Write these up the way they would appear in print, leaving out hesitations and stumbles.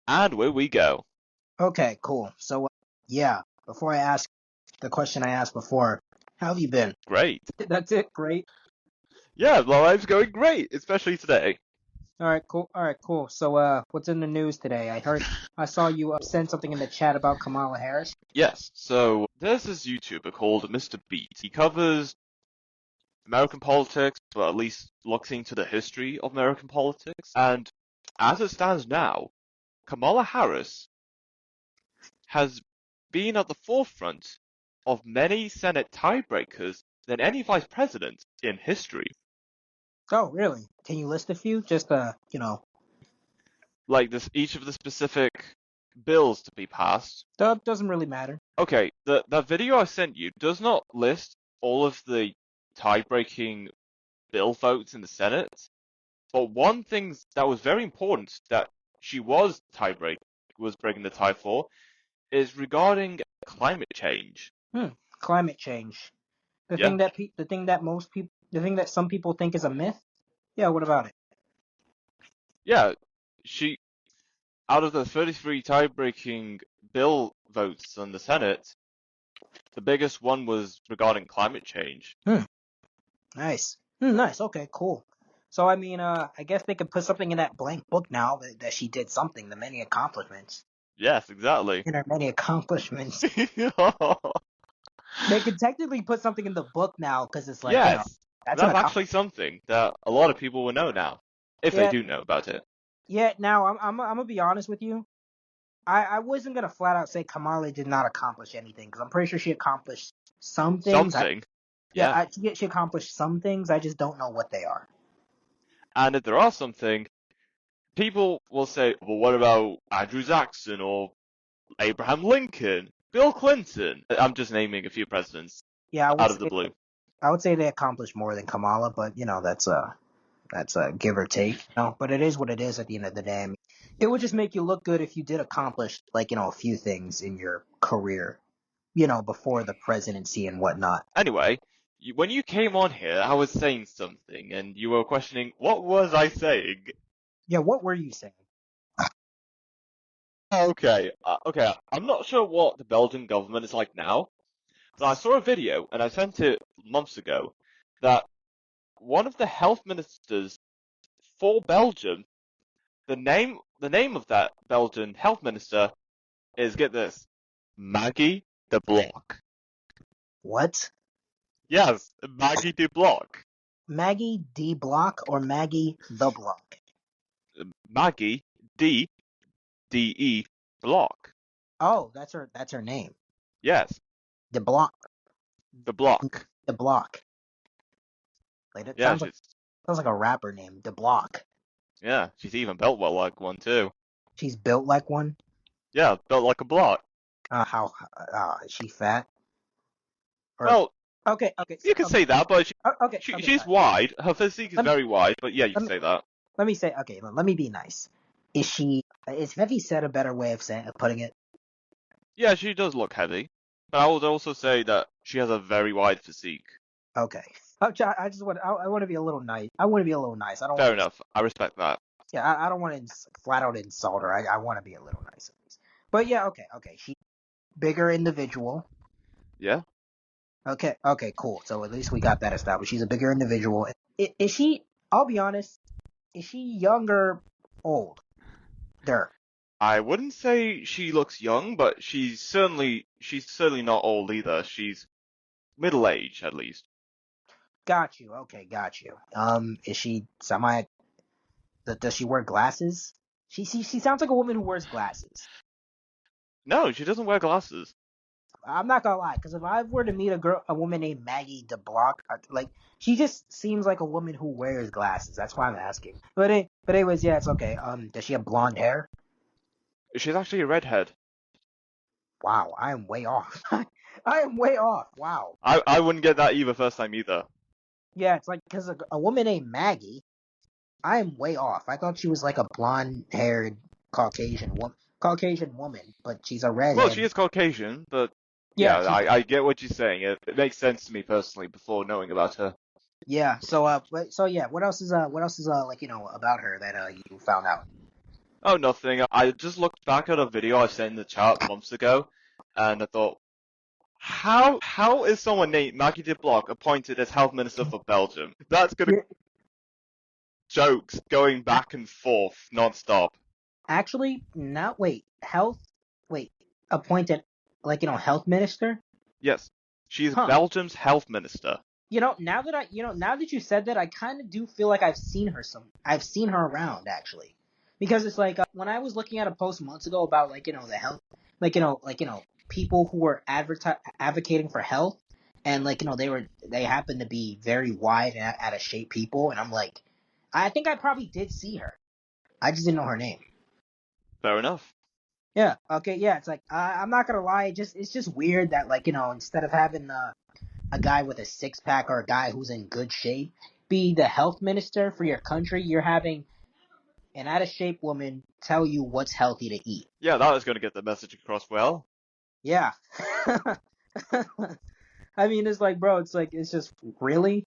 And away we go. Okay, cool. So, yeah, before I ask the question I asked before, how have you been? Great. That's it. Great. Yeah, my life's going great, especially today. All right, cool. All right, cool. So, what's in the news today? I saw you send something in the chat about Kamala Harris. Yes, so there's this YouTuber called Mr. Beat. He covers American politics, well, at least looks into the history of American politics. And as it stands now, Kamala Harris has been at the forefront of many Senate tiebreakers than any vice president in history. Oh, really? Can you list a few? Just Like this, each of the specific bills to be passed. that doesn't really matter. Okay, that video I sent you does not list all of the tie-breaking bill votes in the Senate, but one thing that was very important that she was breaking the tie for is regarding climate change. Climate change. Yeah, The thing that most people, the thing that some people think is a myth. Yeah, what about it? yeah, she out of the 33 tie-breaking bill votes in the Senate, the biggest one was regarding climate change. Nice. Nice. Okay, cool. So, I mean, I guess they could put something in that blank book now that she did something, the many accomplishments. Yes, exactly. In her many accomplishments. They could technically put something in the book now because it's like, Yes, that's an that's accomplishment. actually something that a lot of people will know now, if they Yeah, do know about it. yeah. Now, I'm gonna be honest with you. I wasn't gonna flat out say Kamala did not accomplish anything because I'm pretty sure she accomplished some things. Something, Yeah, yeah. she accomplished some things. I just don't know what they are. And if there are something, people will say, well, what about Andrew Jackson or Abraham Lincoln, Bill Clinton? I'm just naming a few presidents Yeah, out of the blue. I would say they accomplished more than Kamala, but that's a give or take. But it is what it is at the end of the day. I mean, it would just make you look good if you did accomplish like a few things in your career, before the presidency and whatnot. Anyway, when you came on here, I was saying something, and you were questioning, what was I saying? Yeah, what were you saying? Okay, okay, I'm not sure what the Belgian government is like now, but I saw a video, and I sent it months ago, that one of the health ministers for Belgium, the name of that Belgian health minister is, get this, Maggie de Block. What? Yes, Maggie de Block. Maggie D Block or Maggie the Block? Maggie D.E. Block. Oh, that's her name. Yes, The Block. the Block. The Block. Like that Yeah, sounds like a rapper name. The Block. she's even built well like one too. She's built like one. Yeah, built like a block. How is she fat? Or Well, okay, you can say that, but she's fine. wide. Her physique is Let me very wide, but yeah, you let can me say that. let me say okay. Let me be nice. Is she? Have you said a better way of putting it? Yeah, she does look heavy, but I would also say that she has a very wide physique. Okay. I just want I want to be a little nice. I want to be a little nice. I don't want Fair to. enough. I respect that. Yeah, I don't want to flat out insult her. I want to be a little nice at least. But yeah, okay. She bigger individual. Yeah. Okay, cool. So at least we got that established. She's a bigger individual. Is she? I'll be honest. Is she young or old? There. I wouldn't say she looks young, but she's certainly not old either. She's middle age at least. Got you. Okay, got you. Is she semi? Does she wear glasses? She sounds like a woman who wears glasses. No, she doesn't wear glasses. I'm not gonna lie, because if I were to meet a woman named Maggie DeBlock, like she just seems like a woman who wears glasses. That's why I'm asking. But anyways, yeah, it's okay. Does she have blonde hair? She's actually a redhead. Wow, I am way off. I am way off. Wow. I wouldn't get that either first time either. Yeah, it's like because a woman named Maggie, I am way off. I thought she was like a blonde-haired Caucasian woman, but she's a Well, she redhead. is Caucasian, but yeah, Yeah, I get what you're saying. It makes sense to me personally before knowing about her. yeah. So yeah, what else is like about her that you found out? Oh, nothing. I just looked back at a video I sent in the chat months ago, and I thought, how is someone named Maggie de Block appointed as health minister for Belgium? That's gonna jokes going back and forth non-stop. Actually, not wait. Wait, appointed health minister? Yes, she's Huh. Belgium's health minister. Now that you said that, I kind of do feel like I've seen her around actually, because it's like when I was looking at a post months ago about the health, people who were advocating for health, and they happened to be very wide and out of shape people, and I'm like, I think I probably did see her. I just didn't know her name. Fair enough. Yeah. Okay. Yeah. It's like I'm not gonna lie. It's just weird that instead of having a guy with a six pack or a guy who's in good shape be the health minister for your country, you're having an out of shape woman tell you what's healthy to eat. Yeah, that is going to get the message across well. Yeah. I mean, it's like, bro, it's just really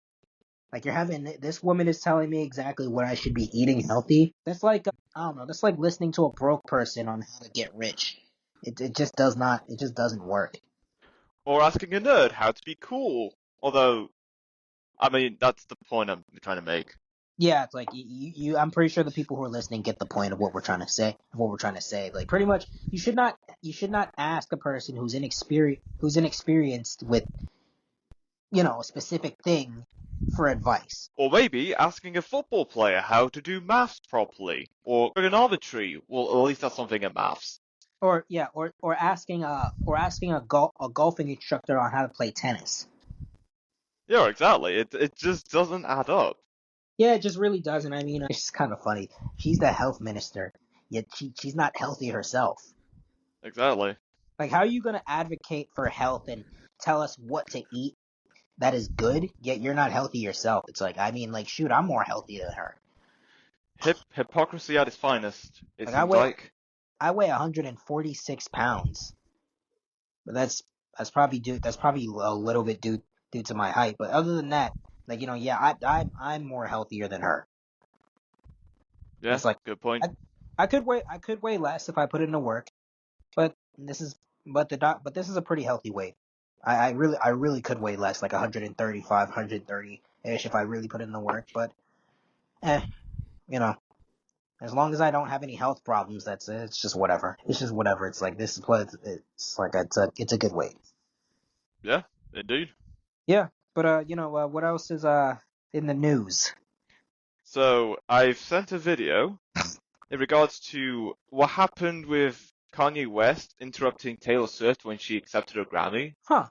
like you're having this woman is telling me exactly what I should be eating healthy. That's like I don't know. That's like listening to a broke person on how to get rich. It just does not. It just doesn't work. Or asking a nerd how to be cool. Although, I mean, that's the point I'm trying to make. Yeah, it's like I'm pretty sure the people who are listening get the point of what we're trying to say. Like pretty much, you should not ask a person who's inexperienced with a specific thing for advice. Or maybe asking a football player how to do maths properly. Or trigonometry. Well, at least that's something in maths. Or asking a golfing instructor on how to play tennis. Yeah, exactly. It just doesn't add up. Yeah, it just really doesn't. I mean, it's just kind of funny. She's the health minister, yet she's not healthy herself. Exactly. Like, how are you gonna advocate for health and tell us what to eat that is good, yet you're not healthy yourself? It's like, I mean, like, shoot, I'm more healthy than her. Hypocrisy at its finest, it Like, seems like. I weigh 146 pounds, but that's probably a little bit due to my height. But other than that, yeah, I'm more healthier than her. Yeah, It's like, good point. I could weigh less if I put in the work, but this is a pretty healthy weight. I really could weigh less, like 135, 130 ish if I really put in the work. But eh, you know, as long as I don't have any health problems, that's it. It's just whatever. It's just whatever. It's like this is what it's a good weight. Yeah, indeed. Yeah, but what else is in the news? So, I've sent a video in regards to what happened with Kanye West interrupting Taylor Swift when she accepted her Grammy. Huh?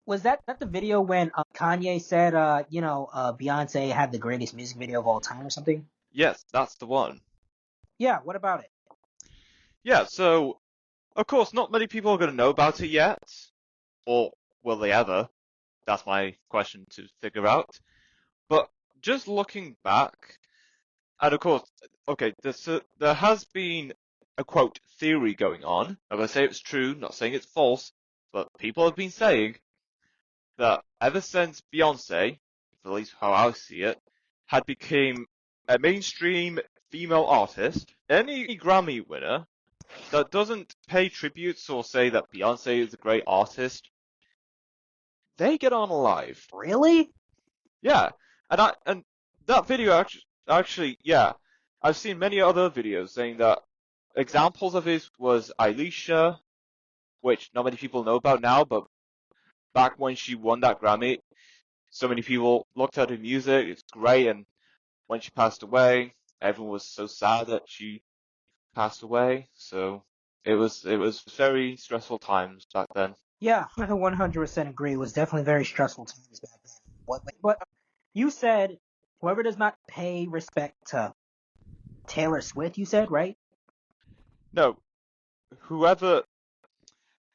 Was that the video when Kanye said Beyonce had the greatest music video of all time or something? Yes, that's the one. Yeah. What about it? Yeah, so, of course, not many people are going to know about it yet. Or will they ever? That's my question to figure out. But just looking back, and of course, okay, there has been a quote theory going on. I'm going to say it's true, not saying it's false, but people have been saying that ever since Beyonce, at least how I see it, had become a mainstream female artist, any Grammy winner that doesn't pay tributes or say that Beyonce is a great artist, they get on alive. Really? Yeah, and that video actually, yeah, I've seen many other videos saying that examples of it was Alicia, which not many people know about now, but back when she won that Grammy, so many people looked at her music, it's great, and when she passed away, everyone was so sad that she passed away, so it was very stressful times back then. Yeah, I 100% agree. It was definitely very stressful times back then. But you said whoever does not pay respect to Taylor Swift, you said, right? No, whoever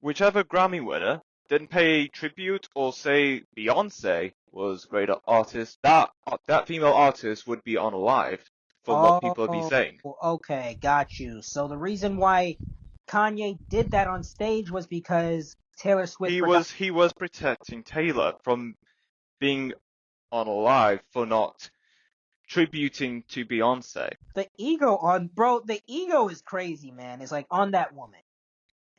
whichever Grammy winner didn't pay tribute or say Beyonce was a great artist, that female artist would be unalive from what people have been Oh, saying. okay, got you. So the reason why Kanye did that on stage was because Taylor Swift forgot. He was protecting Taylor from being unalive for not tributing to Beyonce. The ego is crazy, man. It's like on that woman.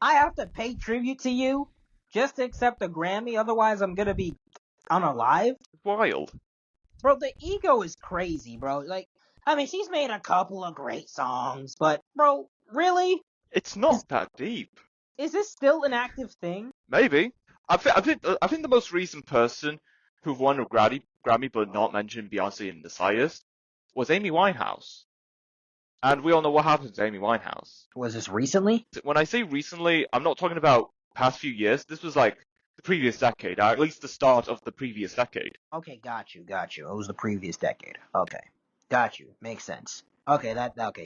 I have to pay tribute to you just to accept a Grammy, otherwise I'm gonna be unalive. Wild. Bro, the ego is crazy, bro. Like, I mean, she's made a couple of great songs, but bro, really? It's not that deep. Is this still an active thing? Maybe. I think the most recent person who won a Grammy but not mentioned Beyonce in the highest was Amy Winehouse. And we all know what happened to Amy Winehouse. Was this recently? When I say recently, I'm not talking about past few years. This was like the previous decade, or at least the start of the previous decade. Okay, got you. It was the previous decade. Okay, got you. Makes sense. Okay,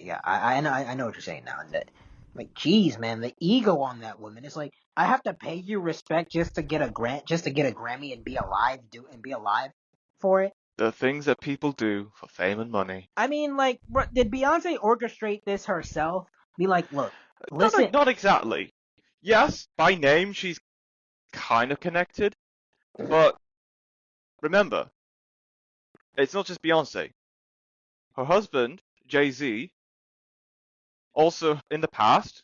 yeah. I know what you're saying now. That, like, geez, man, the ego on that woman. It's like I have to pay you respect just to get a Grammy and be alive for it. The things that people do for fame and money. I mean, like, did Beyonce orchestrate this herself? Be like, look, listen. Not exactly. Yes, by name she's kind of connected, but remember, it's not just Beyonce. Her husband, Jay-Z, also in the past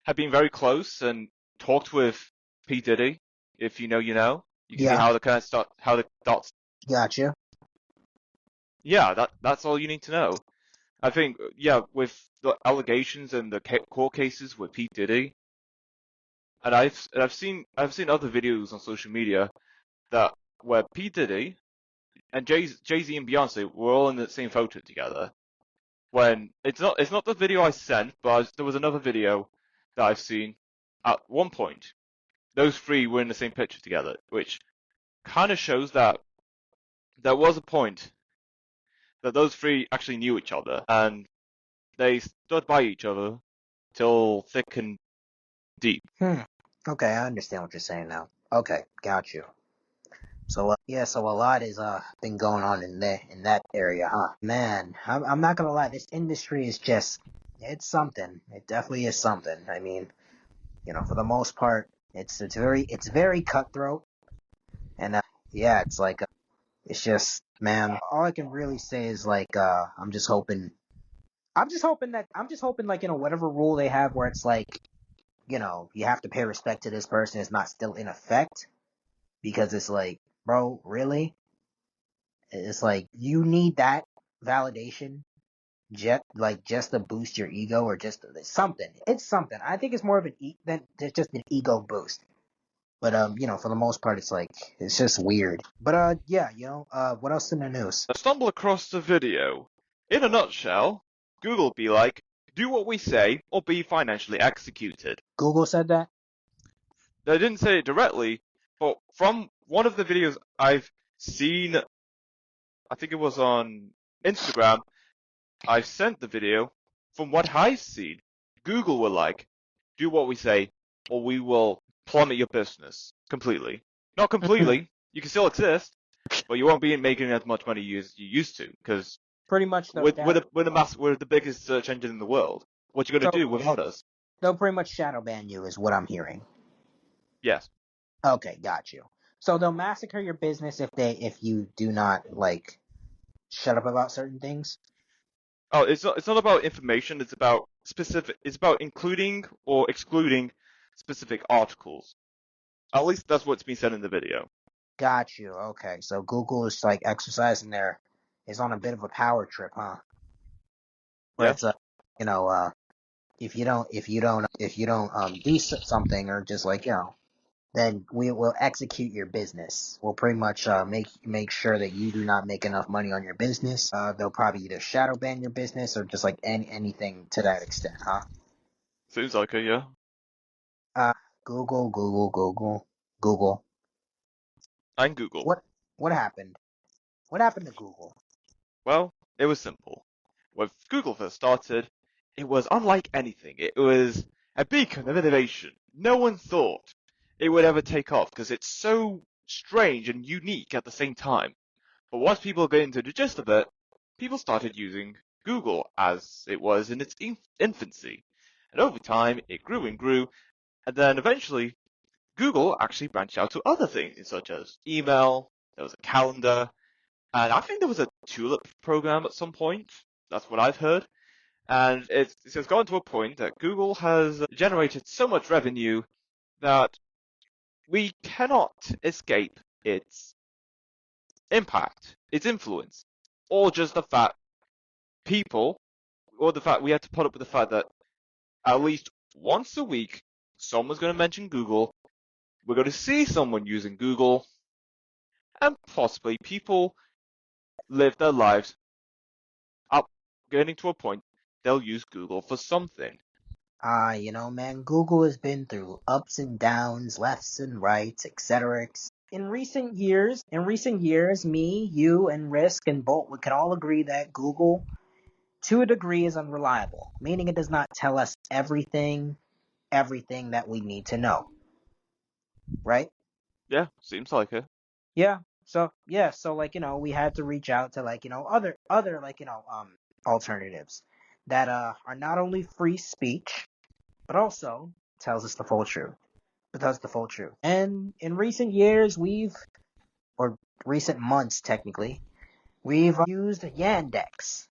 had been very close and talked with P Diddy. If you know, you know. You can see how the dots. Gotcha. Yeah, that's all you need to know. I think, yeah, with the allegations and the court cases with P Diddy, and I've seen other videos on social media that where P Diddy and Jay-Z and Beyonce were all in the same photo together. When it's not the video I sent, but there was another video that I've seen at one point. Those three were in the same picture together, which kind of shows that there was a point that those three actually knew each other and they stood by each other till thick and deep. Okay, I understand what you're saying now. Okay, got you. So so a lot is been going on in that area, huh? Man, I'm not gonna lie, this industry is it's something. It definitely is something. I mean, for the most part, it's very cutthroat, and it's like it's just, man. All I can really say is like I'm just hoping like whatever rule they have where it's like you have to pay respect to this person is not still in effect, because it's like, bro, really? It's like you need that validation just to boost your ego, or just something. It's something. I think it's more of than just an ego boost. But for the most part, it's like it's just weird. But what else in the news? I stumbled across the video. In a nutshell, Google be like, do what we say or be financially executed. Google said that? They didn't say it directly, but from one of the videos I've seen, I think it was on Instagram, I've sent the video. From what I've seen, Google were like, do what we say or we will plummet your business completely. Not completely, you can still exist, but you won't be making as much money as you used to, because pretty much we're the biggest search engine in the world. What you gonna do without us? They'll pretty much shadow ban you, is what I'm hearing. Yes. Okay, got you. So they'll massacre your business if you do not shut up about certain things. Oh, it's not about information. It's about including or excluding specific articles. At least that's what's been said in the video. Got you. Okay, so Google is exercising is on a bit of a power trip, huh? Where it's if you don't do something, or just then we will execute your business. We'll pretty much make sure that you do not make enough money on your business. They'll probably either shadow ban your business or just anything to that extent, huh? Seems like it, yeah. Google. And Google. What happened? What happened to Google? Well, it was simple. When Google first started, it was unlike anything. It was a beacon of innovation. No one thought it would ever take off because it's so strange and unique at the same time. But once people got into the gist of it, people started using Google as it was in its infancy. And over time, it grew and grew, and then eventually, Google actually branched out to other things, such as email, there was a calendar, and I think there was a tulip program at some point. That's what I've heard. And it's gotten to a point that Google has generated so much revenue that we cannot escape its impact, its influence, or just the fact people, or the fact we have to put up with the fact that at least once a week, someone's going to mention Google, we're going to see someone using Google, and possibly people live their lives up, getting to a point they'll use Google for something. Man, Google has been through ups and downs, lefts and rights, etc. In recent years, me, you, and Risk and Bolt, we can all agree that Google, to a degree, is unreliable, meaning it does not tell us everything that we need to know, right? Yeah, seems like it. Yeah. So we had to reach out to other alternatives that are not only free speech but also tells us the full truth. And in recent years, or recent months technically, we've used Yandex.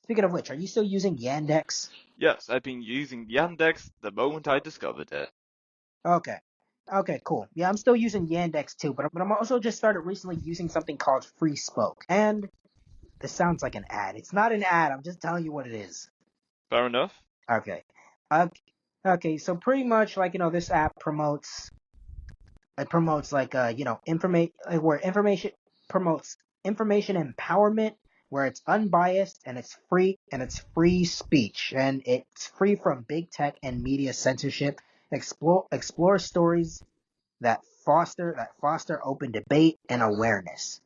Speaking of which, are you still using Yandex? Yes, I've been using Yandex the moment I discovered it. Okay. Okay, cool. Yeah, I'm still using Yandex too, but I'm also just started recently using something called Free Spoke. And this sounds like an ad. It's not an ad. I'm just telling you what it is. Fair enough. Okay. Uh, okay. So pretty much this app promotes promotes information empowerment where it's unbiased and it's free speech and it's free from big tech and media censorship. Explore stories that foster open debate and awareness.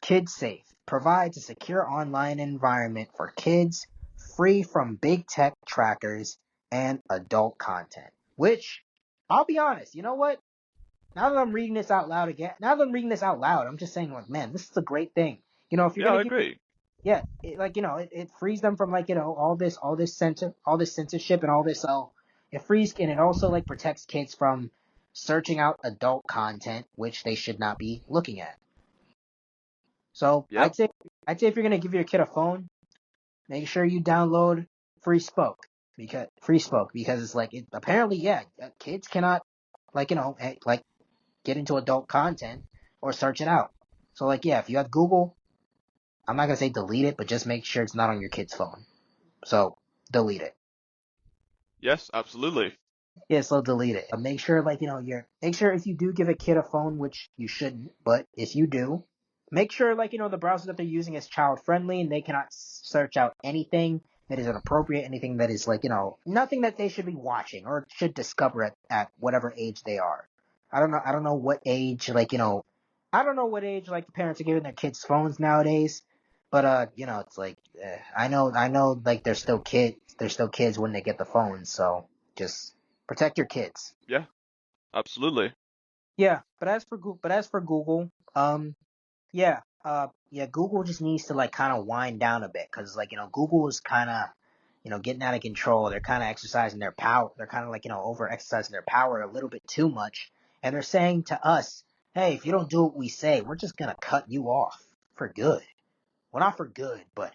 Kids Safe provides a secure online environment for kids, free from big tech trackers and adult content. Which, I'll be honest, you know what? Now that I'm reading this out loud, I'm just saying, like, man, this is a great thing. If you're Yeah, gonna I give, agree. yeah, it frees them from all this censorship and all this. It frees and it also protects kids from searching out adult content which they should not be looking at. So Yep. I'd say if you're gonna give your kid a phone, make sure you download Free Spoke because apparently kids cannot get into adult content or search it out. So if you have Google, I'm not gonna say delete it, but just make sure it's not on your kid's phone. So delete it. Yes, absolutely. Yeah, so delete it. Make sure if you do give a kid a phone, which you shouldn't, but if you do, make sure the browser that they're using is child friendly and they cannot search out anything that is inappropriate, anything that is nothing that they should be watching or should discover at whatever age they are. I don't know what age I don't know what age parents are giving their kids phones nowadays, but it's I know they're still kids when they get the phones, so just protect your kids. Yeah, absolutely. Yeah, but as for Google, Google just needs to kind of wind down a bit because Google is kind of getting out of control. They're kind of exercising their power. They're kind of over exercising their power a little bit too much, and they're saying to us, "Hey, if you don't do what we say, we're just gonna cut you off for good. Well, not for good, but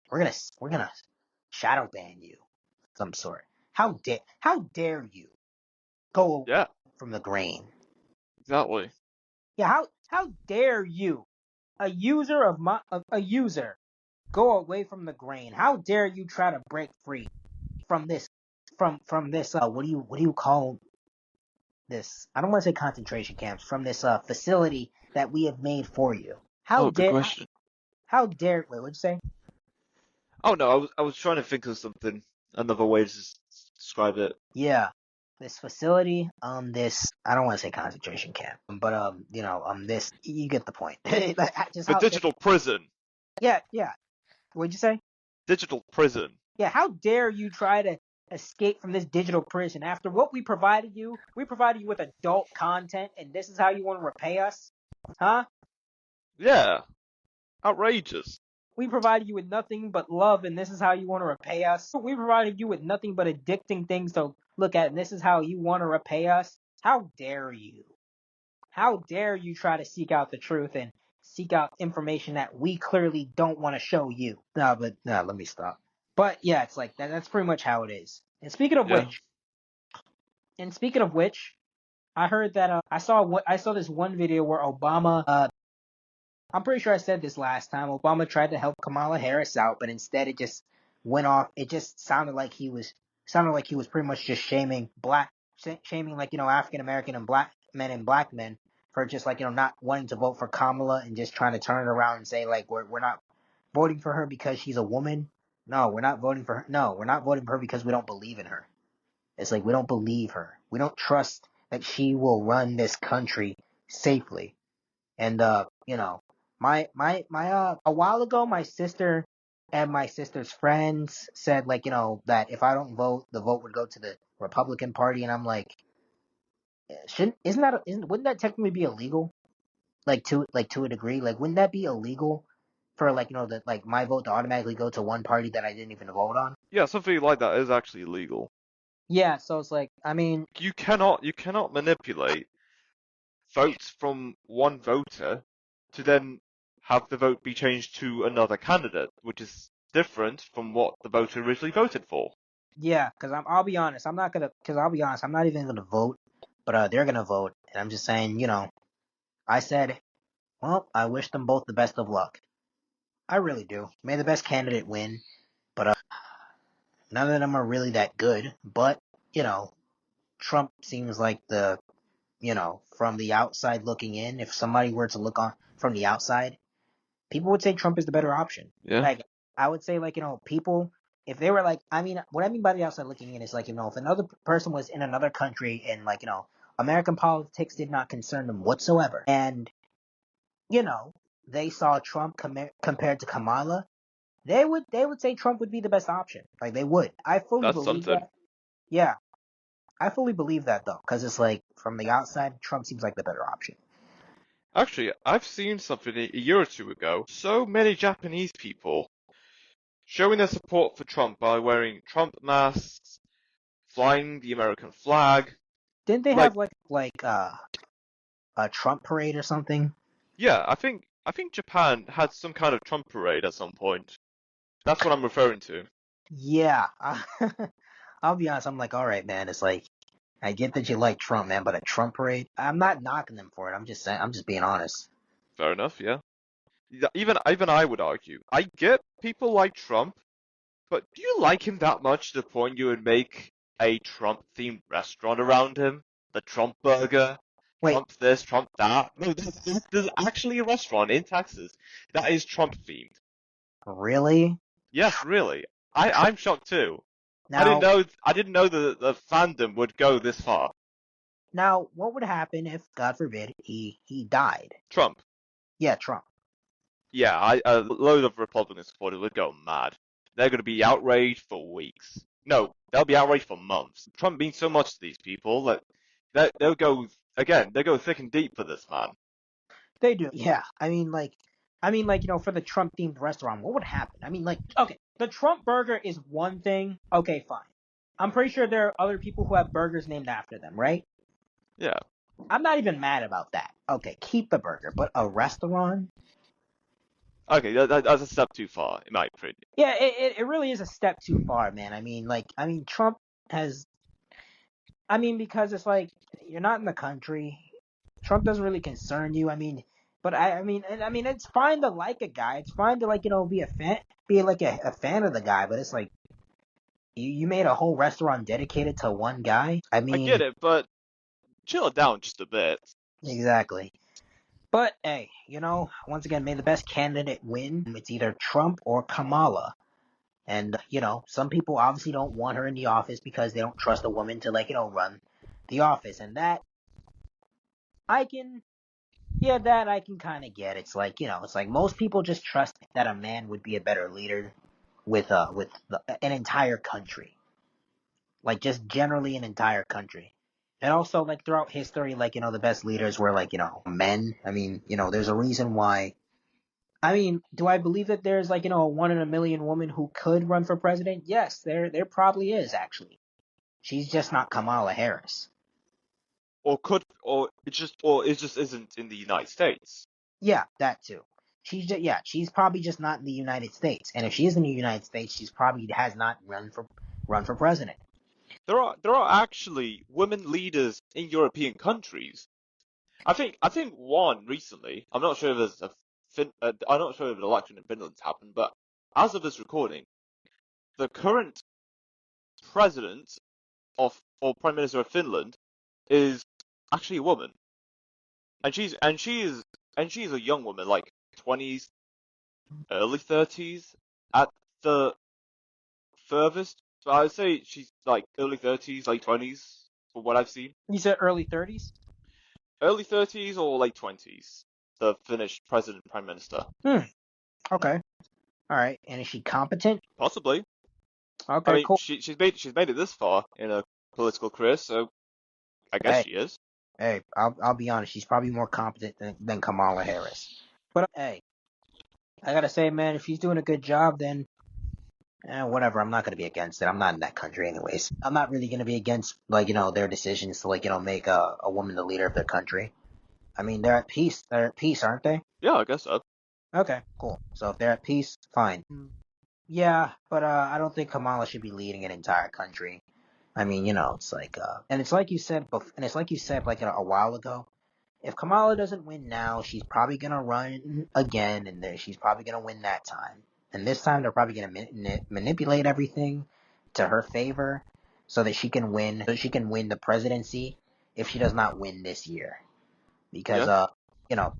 we're gonna shadow ban you, of some sort. How dare you go Yeah, from the grain? exactly. Yeah, how dare you, a user, go away from the grain? How dare you try to break free from this from this what do you call this? I don't want to say concentration camps, from this facility that we have made for you. Oh, good question. How dare wait, what'd you say? Oh no, I was trying to think of something, another way to describe it. Yeah. This facility, this I don't want to say concentration camp, but this you get the point. Just A how digital prison. yeah. What'd you say? Digital prison. Yeah, how dare you try to escape from this digital prison after what we provided you? We provided you with adult content, and this is how you want to repay us? Huh? Yeah, outrageous. We provided you with nothing but love, and this is how you want to repay us? We provided you with nothing but addicting things to look at, and this is how you want to repay us? How dare you? How dare you try to seek out the truth and seek out information that we clearly don't want to show you. No, but no, let me stop. But yeah, it's like that. That's pretty much how it is. Yeah. And speaking of which, I heard that I saw this one video where Obama. I'm pretty sure I said this last time. Obama tried to help Kamala Harris out, but instead it just went off. It just sounded like he was pretty much just shaming like African American and black men for just like not wanting to vote for Kamala and just trying to turn it around and say like we're not voting for her because she's a woman. No, we're not voting for her. No, we're not voting for her because we don't believe in her. It's like we don't believe her. We don't trust that she will run this country safely. And a while ago my sister and my sister's friends said like, that if I don't vote, the vote would go to the Republican Party, and I'm like, wouldn't that technically be illegal? To a degree, like wouldn't that be illegal for like that like my vote to automatically go to one party that I didn't even vote on? Yeah, something like that is actually illegal. Yeah, so it's like You cannot manipulate votes from one voter to then have the vote be changed to another candidate, which is different from what the voter originally voted for. yeah, because I'll be honest, I'm not even gonna vote, but they're gonna vote, and I'm just saying, I said, well, I wish them both the best of luck. I really do. May the best candidate win, but none of them are really that good. But, Trump seems like from the outside looking in, if somebody were to look on from the outside, people would say Trump is the better option. Yeah, Like, I would say, like, people, if they were like, what I mean by the outside looking in is like, if another person was in another country and, like, American politics did not concern them whatsoever, and, you know, they saw Trump compared to Kamala, they would say Trump would be the best option. Like they would. I fully that's believe something. that. Yeah, I fully believe that though, because it's like from the outside, Trump seems like the better option. Actually, I've seen something a year or two ago. So many Japanese people showing their support for Trump by wearing Trump masks, flying the American flag. Didn't they Like, have a Trump parade or something? yeah, I think Japan had some kind of Trump parade at some point. That's what I'm referring to. Yeah, I'll be honest. I'm like, all right, man. It's like I get that you like Trump, man, but a Trump parade. I'm not knocking them for it. I'm just saying. I'm just being honest. Fair enough, yeah. Even I would argue. I get people like Trump, but do you like him that much to the point you would make a Trump-themed restaurant around him? The Trump Burger, Wait, Trump this, Trump that. No, there's actually a restaurant in Texas that is Trump-themed. really? Yes, really. Trump I'm shocked too. now? I didn't know the fandom would go this far. Now, what would happen if, God forbid, he died? Trump. Yeah, Trump. Yeah, a load of Republican supporters would go mad. They're going to be outraged for weeks. No, they'll be outraged for months. Trump means so much to these people that they'll go again. They go thick and deep for this man. They do. Yeah. For the Trump themed restaurant, what would happen? Okay, the Trump burger is one thing. Okay, fine. I'm pretty sure there are other people who have burgers named after them, right? Yeah. I'm not even mad about that. Okay, keep the burger, but a restaurant? Okay, that's a step too far, in my opinion. Yeah, it really is a step too far, man. Trump has. Because it's like you're not in the country. Trump doesn't really concern you. It's fine to like a guy. It's fine to be a fan, be like a fan of the guy. But it's like you made a whole restaurant dedicated to one guy. I get it, but chill it down just a bit. Exactly. But hey, once again, may the best candidate win. It's either Trump or Kamala. And some people obviously don't want her in the office because they don't trust a woman to run the office, and that I can Yeah, that I can kind of get. It's like most people just trust that a man would be a better leader an entire country, like just generally an entire country. And also, like throughout history, the best leaders were men. There's a reason why. Do I believe that there's a 1 in a million woman who could run for president? Yes, there probably is actually. She's just not Kamala Harris. Or it just isn't in the United States. Yeah, that too. She's probably just not in the United States. And if she is in the United States, she's probably has not run for president. There are actually women leaders in European countries. I think one recently. I'm not sure if there's I'm not sure if an election in Finland's happened, but as of this recording, the current president of or prime minister of Finland is actually a woman, and she's a young woman, like 20s, early 30s at the furthest. So I'd say she's like early 30s, late 20s, from what I've seen. You said early 30s? Early 30s or late 20s. The Finnish president, prime minister. Okay. All right. And is she competent? Possibly. I Okay, mean, cool. she's made it this far in her political career, so I guess Hey, she is. hey, I'll be honest. She's probably more competent than Kamala Harris. But hey, I gotta say, man, if she's doing a good job, then whatever. I'm not gonna be against it. I'm not in that country, anyways. I'm not really gonna be against their decisions to make a woman the leader of their country. I mean, they're at peace. They're at peace, aren't they? Yeah, I guess so. Okay, cool. So if they're at peace, fine. Yeah, but I don't think Kamala should be leading an entire country. I mean, it's like, and it's like you said, and it's like you said like a while ago. If Kamala doesn't win now, she's probably gonna run again, and then she's probably gonna win that time. And this time, they're probably gonna manipulate everything to her favor, so that she can win. So she can win the presidency if she does not win this year. Because Yeah.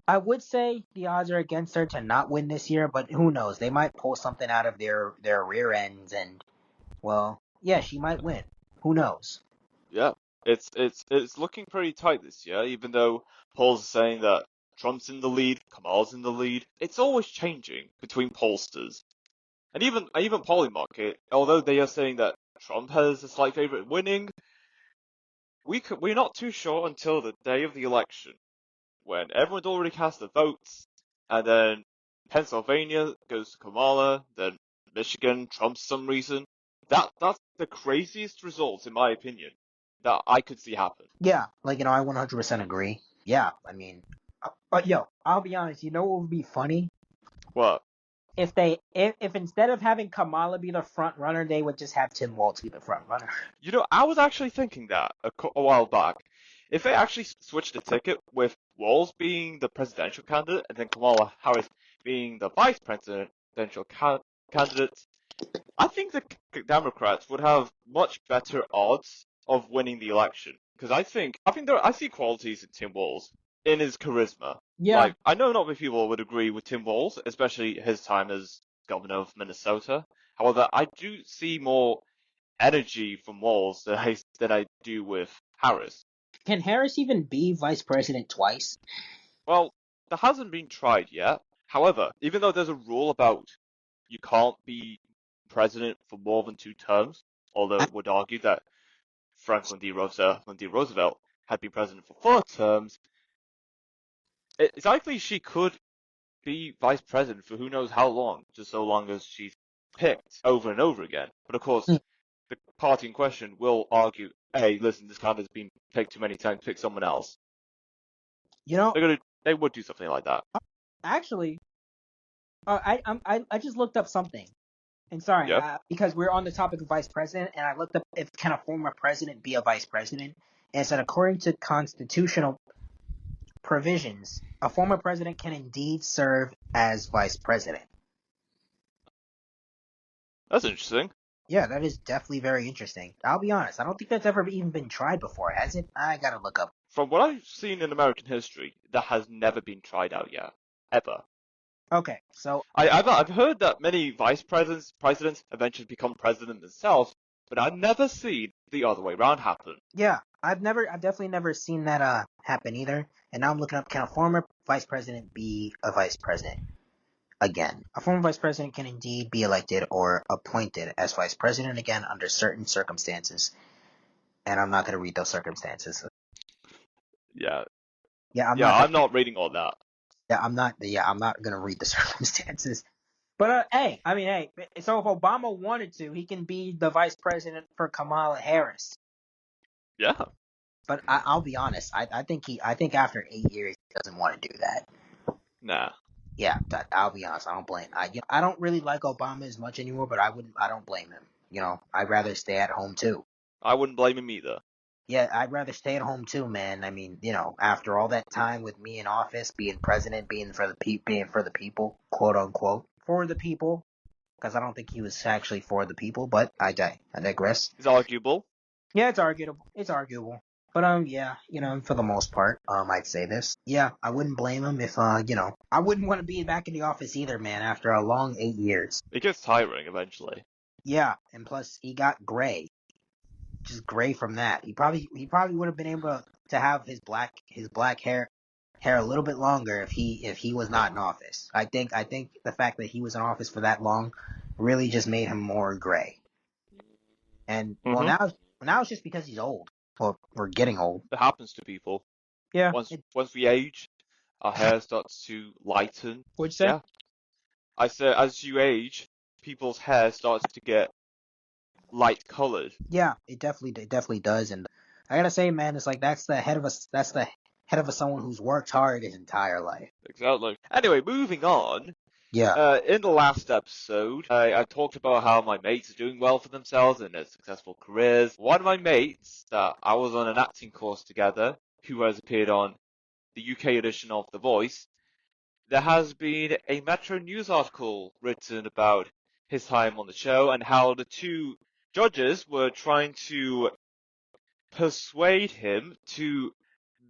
I would say the odds are against her to not win this year, but who knows? They might pull something out of their rear ends, and well, yeah, she might win. Who knows? Yeah. It's looking pretty tight this year, even though polls are saying that Trump's in the lead, Kamala's in the lead. It's always changing between pollsters. And even Polymarket, although they are saying that Trump has a slight favorite winning, we're not too sure until the day of the election, when everyone's already cast their votes, and then Pennsylvania goes to Kamala, then Michigan, Trump for some reason. That's the craziest result, in my opinion, that I could see happen. Yeah, I 100% agree. Yeah, I mean, but yo, I'll be honest. You know what would be funny? Well, If instead of having Kamala be the front runner, they would just have Tim Walz be the front runner. I was actually thinking that a while back. If they actually switched the ticket with Walz being the presidential candidate and then Kamala Harris being the vice presidential candidate, I think the Democrats would have much better odds of winning the election because I see qualities in Tim Walz in his charisma. Yeah, Like I know not many people would agree with Tim Walz, especially his time as governor of Minnesota. However, I do see more energy from Walz than I do with Harris. can Harris even be vice president twice? Well, that hasn't been tried yet. However, even though there's a rule about you can't be president for more than 2 terms, although it would argue that Franklin D. Roosevelt had been president for 4 terms, it's likely she could be vice president for who knows how long, just so long as she's picked over and over again. But of course, the party in question will argue, hey, listen, this candidate's been picked too many times, pick someone else. You know, They would do something like that. actually, I just looked up something. And sorry, Yeah. because we're on the topic of vice president, and I looked up if can a former president be a vice president, and it said according to constitutional provisions, a former president can indeed serve as vice president. That's interesting. Yeah, that is definitely very interesting. I'll be honest, I don't think that's ever even been tried before, has it? I gotta look up. From what I've seen in American history, that has never been tried out yet. Ever. Okay, so I've heard that many vice presidents eventually become president themselves, but I've never seen the other way around happen. yeah, I've definitely never seen that happen either. And now I'm looking up, can a former vice president be a vice president? Again, a former vice president can indeed be elected or appointed as vice president again under certain circumstances. And I'm not going to read those circumstances. Yeah. Yeah, I'm Yeah, not. I'm not reading all that. Yeah, I'm not. Yeah, I'm not going to read the circumstances. But hey, I mean, hey. So if Obama wanted to, he can be the vice president for Kamala Harris. Yeah. But I'll be honest. I think after 8 years, he doesn't want to do that. Nah. Yeah, I'll be honest. I don't blame. I don't really like Obama as much anymore, but I don't blame him. I'd rather stay at home too. I wouldn't blame him either. Yeah, I'd rather stay at home too, man. I mean, after all that time with me in office, being president, being for the people, quote unquote, for the people, because I don't think he was actually for the people. But I digress. It's arguable. Yeah, it's arguable. It's arguable. But yeah, for the most part, I'd say this. Yeah, I wouldn't blame him if I wouldn't want to be back in the office either, man. After a long 8 years. It gets tiring eventually. Yeah, and plus he got gray, just gray from that. He probably would have been able to have his black hair a little bit longer if he was not in office. I think the fact that he was in office for that long really just made him more gray. And well, Mm-hmm. now it's just because he's old. Well, we're getting old. It happens to people. Yeah. Once we age, our hair starts to lighten. What'd you say? Yeah. I said as you age, people's hair starts to get light colored. Yeah, it definitely does. And I gotta say, man, it's like that's the head of someone who's worked hard his entire life. Exactly. Anyway, moving on. Yeah. In the last episode, I talked about how my mates are doing well for themselves and their successful careers. One of my mates that I was on an acting course together, who has appeared on the UK edition of The Voice, there has been a Metro News article written about his time on the show and how the two judges were trying to persuade him to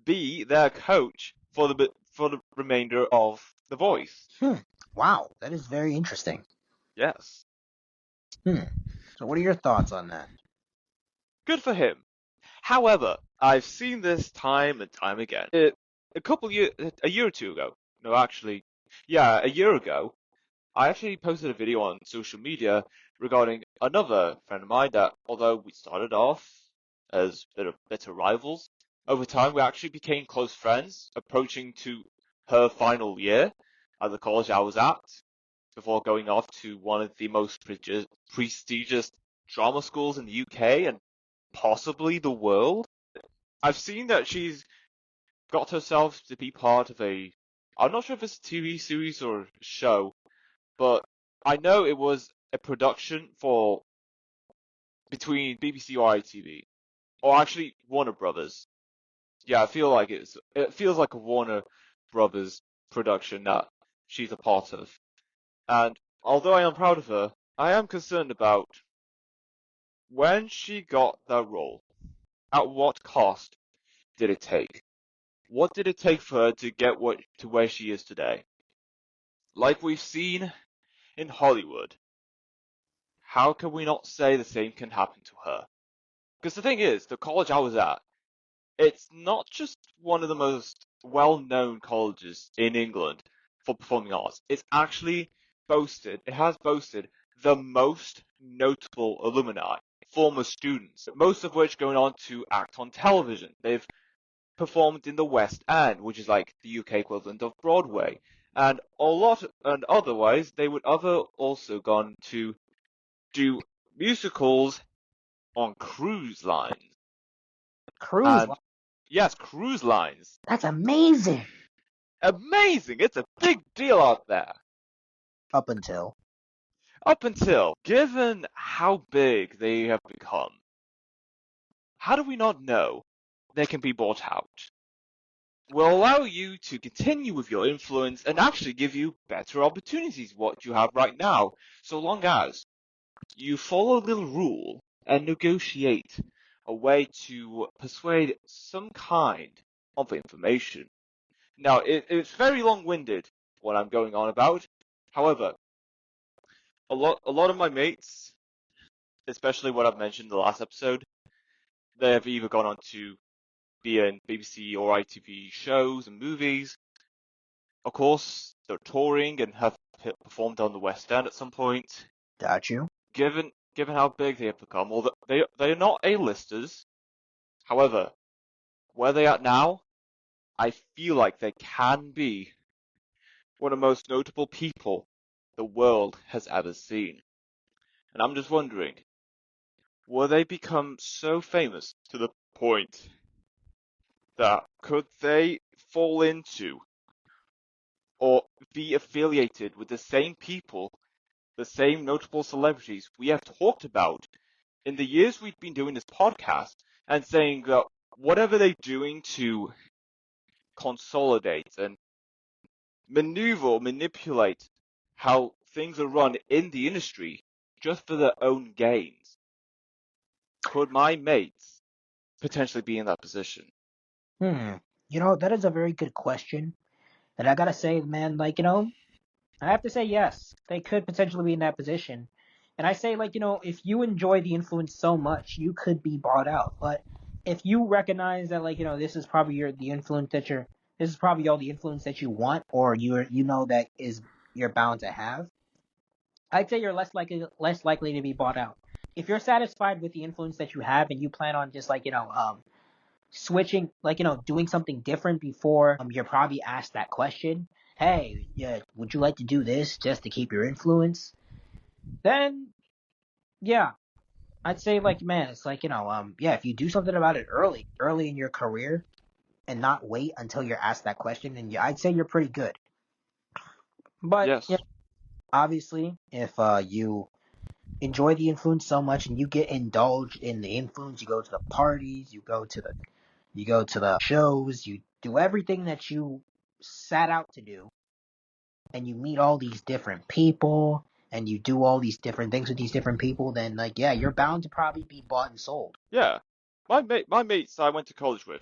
be their coach for the remainder of The Voice. Wow, that is very interesting. Yes. So what are your thoughts on that? Good for him. However, I've seen this time and time again. A year or two ago. No, actually, yeah, a year ago, I actually posted a video on social media regarding another friend of mine that, although we started off as bitter rivals, over time we actually became close friends, approaching to her final year at the college I was at, before going off to one of the most prestigious drama schools in the UK and possibly the world. I've seen that she's got herself to be part of I'm not sure if it's a TV series or a show, but I know it was a production for between BBC or ITV, or actually Warner Brothers. Yeah, it feels like a Warner Brothers production that she's a part of. And although I am proud of her, I am concerned about when she got that role. At what cost did it take? What did it take for her to get to where she is today? Like we've seen in Hollywood, how can we not say the same can happen to her? Because the thing is, the college I was at, it's not just one of the most well-known colleges in England for performing arts. It has boasted the most notable alumni, former students, most of which going on to act on television. They've performed in the West End, which is like the UK equivalent of Broadway. And otherwise, they would also gone to do musicals on cruise lines. Cruise. And yes, cruise lines. That's amazing. Amazing. It's a big deal out there. Up until. Given how big they have become, how do we not know they can be bought out? Will allow you to continue with your influence and actually give you better opportunities what you have right now, so long as you follow a little rule and negotiate a way to persuade some kind of information. Now, it's very long-winded what I'm going on about. However, a lot of my mates, especially what I've mentioned in the last episode, they have either gone on to be in BBC or ITV shows and movies. Of course, they're touring and have performed on the West End at some point. Got you. Given how big they have become, although they are not A-listers. However, where they are now, I feel like they can be one of the most notable people the world has ever seen. And I'm just wondering, will they become so famous to the point that could they fall into or be affiliated with the same people, the same notable celebrities we have talked about in the years we've been doing this podcast, and saying that whatever they're doing to consolidate and manipulate how things are run in the industry just for their own gains. Could my mates potentially be in that position? That is a very good question. And I gotta say, man, I have to say yes. They could potentially be in that position. And I say, if you enjoy the influence so much, you could be bought out. But if you recognize that, this is probably this is probably all the influence that you want, or that is you're bound to have, I'd say you're less likely to be bought out. If you're satisfied with the influence that you have and you plan on just switching, doing something different before you're probably asked that question, hey, yeah, would you like to do this just to keep your influence? Then, yeah, I'd say, man, it's yeah, if you do something about it early in your career and not wait until you're asked that question, then I'd say you're pretty good. But, Yes. obviously, if you enjoy the influence so much and you get indulged in the influence, you go to the parties, you go to the shows, you do everything that you set out to do, and you meet all these different people, and you do all these different things with these different people, then yeah, you're bound to probably be bought and sold. Yeah. My mates I went to college with,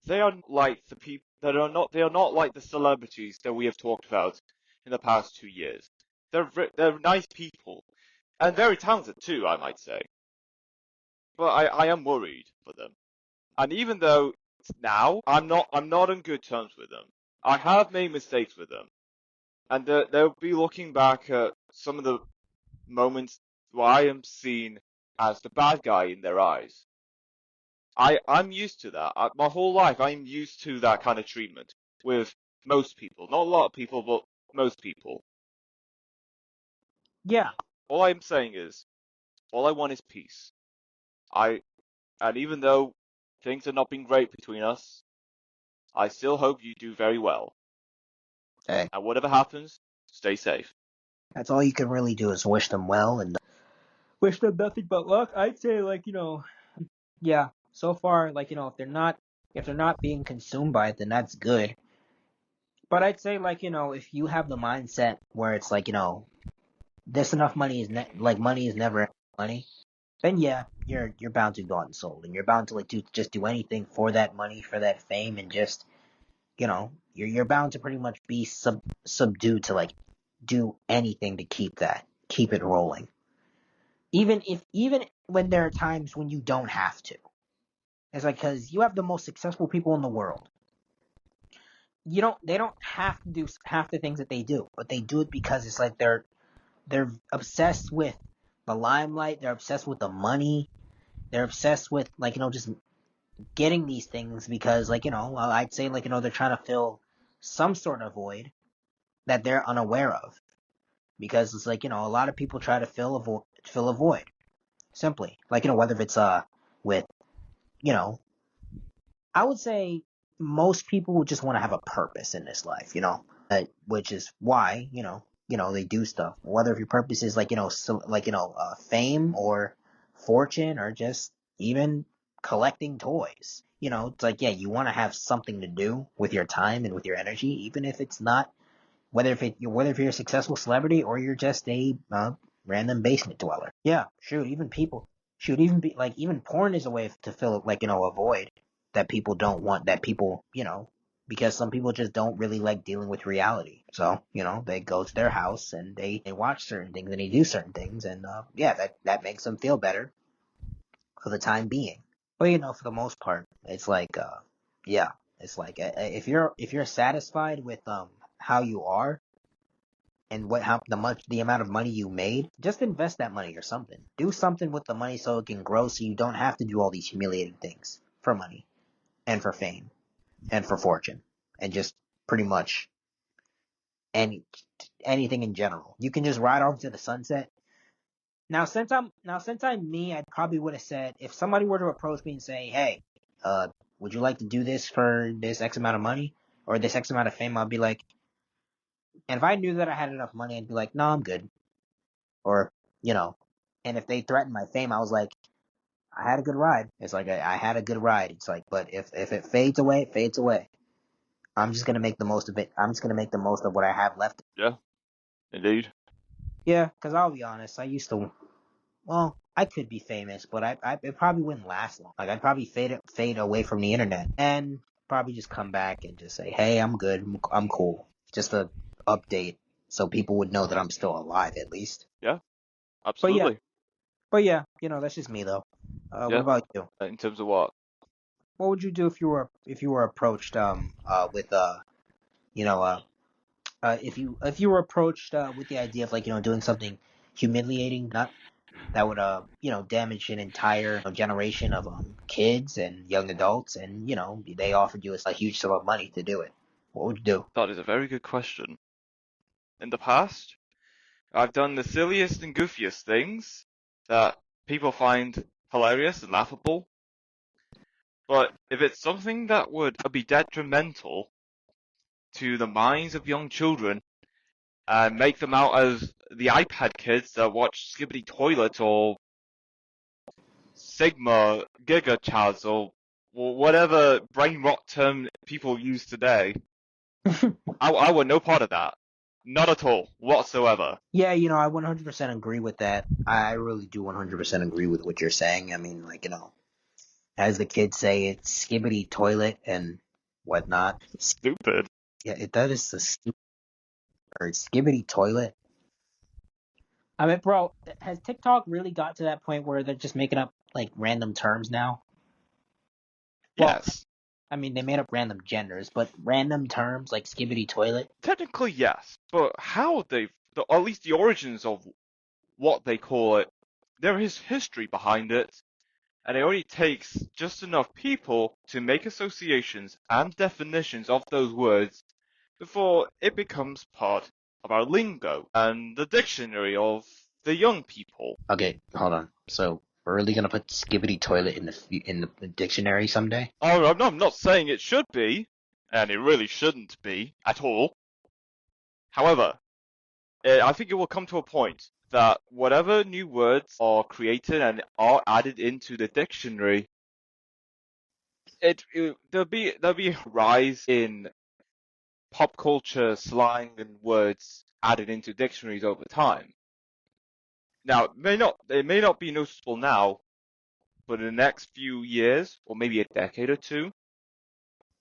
they are like the people that are not. They are not like the celebrities that we have talked about in the past 2 years. They're nice people and very talented too, I might say. But I am worried for them. And even though now I'm not on good terms with them. I have made mistakes with them, and they'll be looking back at some of the moments where I am seen as the bad guy in their eyes. I'm used to that. My whole life, I'm used to that kind of treatment with most people. Not a lot of people, but most people. Yeah, All I'm saying is, all I want is peace. I, and even though things have not been great between us, I still hope you do very well. hey, And whatever happens, stay safe. that's all you can really do is wish them well and wish them nothing but luck. I'd say, yeah, so far, if they're not being consumed by it, then that's good. But I'd say, if you have the mindset where it's this enough money is money is never money, then yeah, you're bound to go out and sold, and you're bound to do anything for that money, for that fame, and just you're bound to pretty much be subdued to do anything to keep it rolling, even when there are times when you don't have to. It's because you have the most successful people in the world. They don't have to do half the things that they do, but they do it because it's they're obsessed with the limelight, they're obsessed with the money, they're obsessed with just getting these things because I'd say they're trying to fill some sort of void that they're unaware of, because it's a lot of people try to fill a void simply, whether it's with you know I would say most people would just want to have a purpose in this life, which is why they do stuff. Whether if your purpose is fame or fortune or just even collecting toys. It's yeah, you want to have something to do with your time and with your energy, even if it's not whether if you're a successful celebrity or you're just a random basement dweller. Yeah, shoot, even porn is a way to fill a void that people don't want, that people because some people just don't really like dealing with reality. So they go to their house and they watch certain things and they do certain things, and yeah, that makes them feel better for the time being. But for the most part, it's yeah, it's if you're satisfied with how you are and the amount of money you made, just invest that money or something. Do something with the money so it can grow, so you don't have to do all these humiliating things for money and for fame and for fortune and just pretty much any anything in general. You can just ride off to the sunset. Now since I'm me, I probably would have said, if somebody were to approach me and say, "Hey, would you like to do this for this X amount of money or this X amount of fame?" I'd be like, And if I knew that I had enough money, I'd be like, no, I'm good. Or, you know, and if they threatened my fame, I was like, I had a good ride. It's like I had a good ride. It's like, but if it fades away, it fades away. I'm just gonna make the most of it. I'm just gonna make the most of what I have left. Yeah, indeed. Yeah, because I'll be honest, I used to. Well, I could be famous, but it probably wouldn't last long. Like I'd probably fade away from the internet and probably just come back and just say, hey, I'm good, I'm cool. Just a update so people would know that I'm still alive at least. Yeah, But yeah, absolutely. that's just me though. What Yeah. about you? In terms of what? What would you do if you were approached with you know if you were approached with the idea of like doing something humiliating, not that would damage an entire generation of kids and young adults, and they offered you a huge sum of money to do it. What would you do? That is a very good question. In the past, I've done the silliest and goofiest things that people find hilarious and laughable. But if it's something that would be detrimental to the minds of young children and make them out as the iPad kids that watch Skibbity Toilet or Sigma Giga Chaz or whatever brain rot term people use today, I want no part of that. Not at all, whatsoever. Yeah, I 100% agree with that. I really do 100% agree with what you're saying. I mean, like, as the kids say, it's skibbity toilet and whatnot. Stupid. Yeah, that is the stupid word, skibbity toilet. I mean, bro, has TikTok really got to that point where they're just making up like random terms now? Well, Yes. I mean, they made up random genders, but random terms like skibbity toilet. Technically, yes. But how or at least the origins of what they call it, there is history behind it, and it only takes just enough people to make associations and definitions of those words before it becomes part of our lingo and the dictionary of the young people. Okay, hold on. So we're really gonna put skibbity toilet in the dictionary someday? Oh, I'm not saying it should be, and it really shouldn't be at all. However, I think it will come to a point that whatever new words are created and are added into the dictionary, there'll be a rise in pop culture slang and words added into dictionaries over time. Now, it may not be noticeable now, but in the next few years, or maybe a decade or two,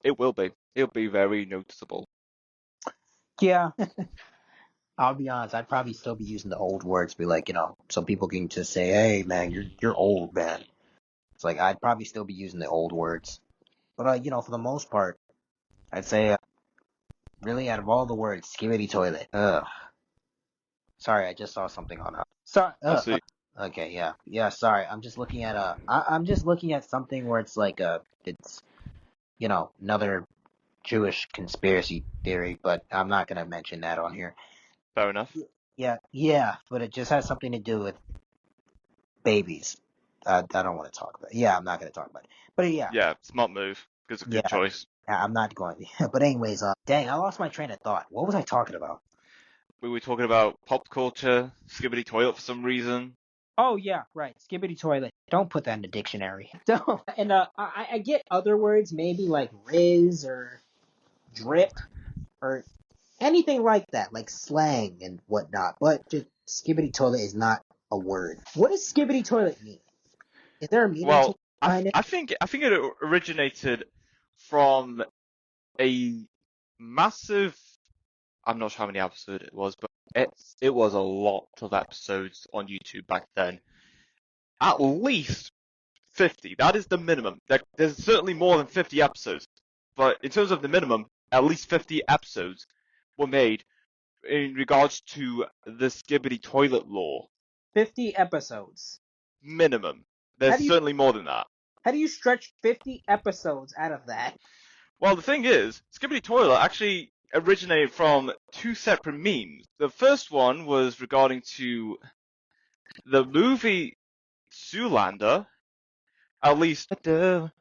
it will be. It'll be very noticeable. Yeah. I'll be honest, I'd probably still be using the old words, be like, so people can just say, "Hey, man, you're old, man." It's like I'd probably still be using the old words, but for the most part, I'd say really out of all the words, skibbity toilet. Ugh. Sorry, I just saw something on. Sorry. I see. Okay, yeah, yeah. Sorry, I'm just looking at I'm just looking at something where it's like it's another Jewish conspiracy theory, but I'm not gonna mention that on here. Fair enough. Yeah, yeah, but it just has something to do with babies. I don't want to talk about it. Yeah, I'm not going to talk about it. But yeah, Yeah, smart move. It's a good yeah, choice. I'm not going to. But anyways, dang, I lost my train of thought. What was I talking about? We were talking about pop culture, skibbity toilet for some reason. Oh yeah, right. Skibbity toilet. Don't put that in the dictionary. Don't. And I get other words, maybe like Riz or drip or anything like that, like slang and whatnot. But just skibbity toilet is not a word. What does skibbity toilet mean? Is there a meaning to Well, it behind it? I think it originated from a massive. I'm not sure how many episodes it was, but it was a lot of episodes on YouTube back then. At least 50. That is the minimum. There's certainly more than 50 episodes, but in terms of the minimum, at least 50 episodes were made in regards to the Skibbity toilet law. 50 episodes. Minimum. How There's do you certainly more than that. How do you stretch 50 episodes out of that? Well, the thing is, Skibbity toilet actually originated from two separate memes. The first one was regarding to the movie Zoolander. At least that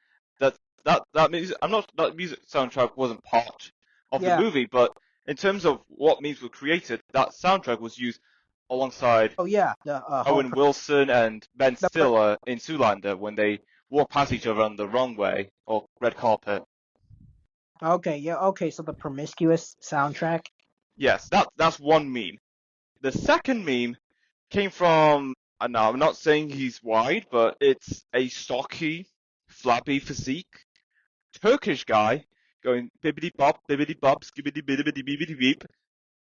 music. I'm not that music soundtrack wasn't part of the Yeah. movie, but in terms of what memes were created, that soundtrack was used alongside Oh yeah, the whole Owen Wilson and Ben the per- Stiller in Zoolander when they walk past each other on the runway or red carpet. okay, yeah, okay. So the promiscuous soundtrack. Yes, that's one meme. The second meme came from, now I'm not saying he's wide, but it's a stocky, flabby physique Turkish guy going bibbidi bop, skibbidi bibbidi bibbidi beep.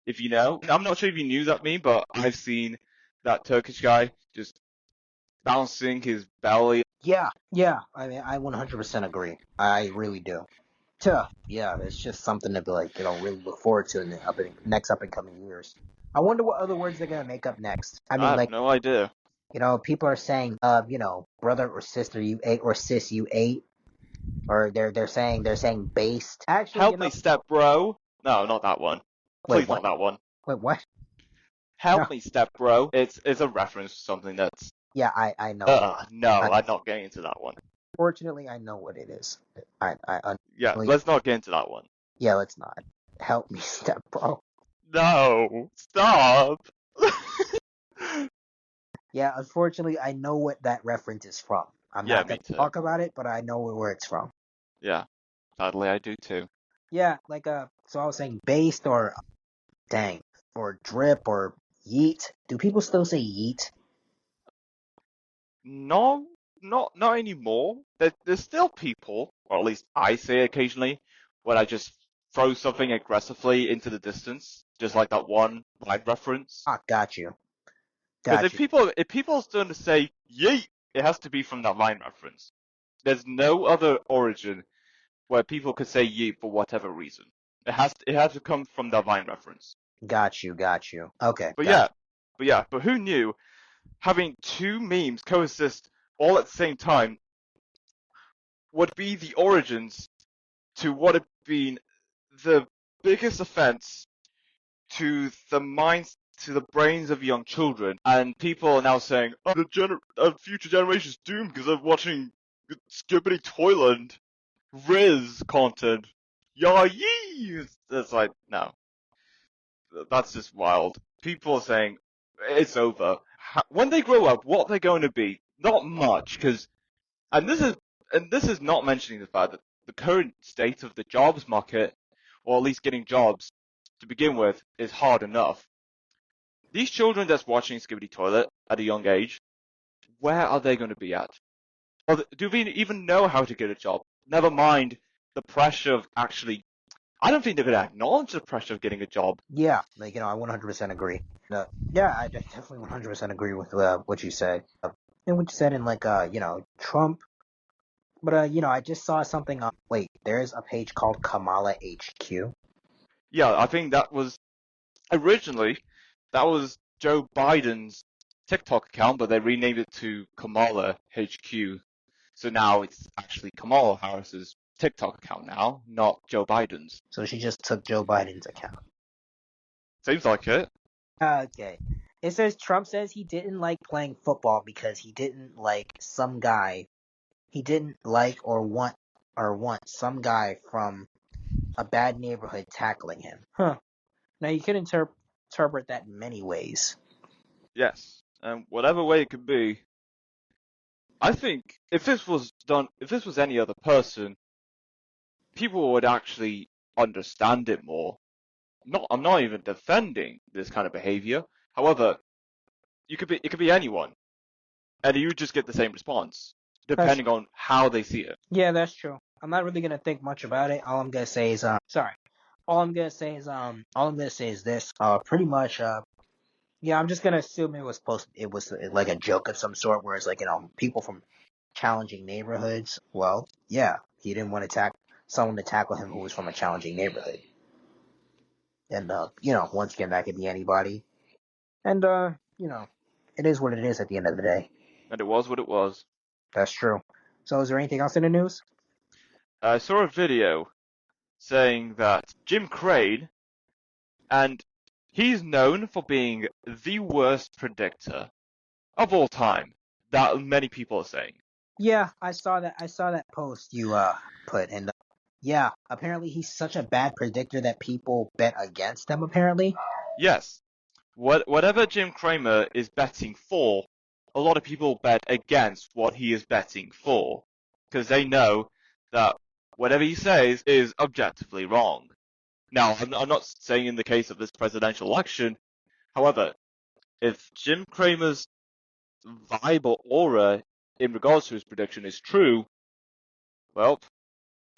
If you know, I'm not sure if you knew that meme, but I've seen that Turkish guy just bouncing his belly. Yeah, yeah. I mean, I 100% agree. I really do. Tuh. Yeah, it's just something to be like, really look forward to in the next up and coming years. I wonder what other words they're gonna make up next. I I mean, have like, no idea. people are saying, brother or sister you ate or sis you ate, or they're saying based. Actually, Help me, step bro. No, not that one. wait, Please, what? not that one. Wait, what? No. Help me, step bro. It's a reference to something that's. Yeah, I know it. No, I'm not getting into that one. Unfortunately, I know what it is. Yeah, Unfortunately, let's not get into that one. yeah, let's not. Help me, step bro. No, stop. Yeah, unfortunately, I know what that reference is from. I'm Yeah, not me gonna too. talk about it, but I know where it's from. Yeah, sadly I do too. Yeah, like so I was saying based or dang or drip or yeet. Do people still say yeet? No, not anymore. There's still people, or at least I say occasionally, when I just throw something aggressively into the distance, just like that one line reference. Ah, got you, Because got you, if people are starting to say yeet, it has to be from that line reference. There's no other origin where people could say yeet for whatever reason. It has to come from that line reference. got you, got you. Okay, But got yeah, but who knew having two memes coexist all at the same time would be the origins to what had been the biggest offense to the minds, to the brains of young children. And people are now saying, oh, future generation's doomed because they're watching Skibbity Toilet Riz content. Yeah, yee! It's like, no, that's just wild. People are saying, it's over. When they grow up, what they're going to be? Not much, because And this is not mentioning the fact that the current state of the jobs market, or at least getting jobs to begin with, is hard enough. These children that's watching Skibbity Toilet at a young age, where are they going to be at? Or do they even know how to get a job? Never mind the pressure of actually. I don't think they're going to acknowledge the pressure of getting a job. yeah. Like I 100% agree. Yeah, I definitely 100% agree with what you said. And what you said in like Trump. But I just saw something on. Wait, there's a page called Kamala HQ. Yeah, I think originally that was Joe Biden's TikTok account, but they renamed it to Kamala HQ. So now it's actually Kamala Harris's TikTok account now, not Joe Biden's. So she just took Joe Biden's account. Seems like it. Okay. It says Trump says he didn't like playing football because he didn't like some guy. He didn't like or want some guy from a bad neighborhood tackling him. Huh. Now you could interpret that in many ways. Yes. And whatever way it could be, I think if this was any other person, people would actually understand it more. I'm not even defending this kind of behavior. However, it could be anyone, and you just get the same response, That's depending on how they see it. Yeah, that's true. I'm not really gonna think much about it. All I'm gonna say is sorry. All I'm gonna say is this. Pretty much yeah, I'm just gonna assume it was like a joke of some sort, where it's like people from challenging neighborhoods. Well, yeah, he didn't want someone to tackle him who was from a challenging neighborhood, and once again, that could be anybody, and it is what it is at the end of the day. And it was what it was. That's true. So, is there anything else in the news? I saw a video saying that Jim Crane, and he's known for being the worst predictor of all time, that many people are saying. Yeah, I saw that. I saw that post you put, and Yeah, apparently he's such a bad predictor that people bet against him, apparently. Yes. Whatever Jim Cramer is betting for, a lot of people bet against what he is betting for. Because they know that whatever he says is objectively wrong. Now, I'm not saying in the case of this presidential election, however, if Jim Cramer's vibe or aura in regards to his prediction is true, well,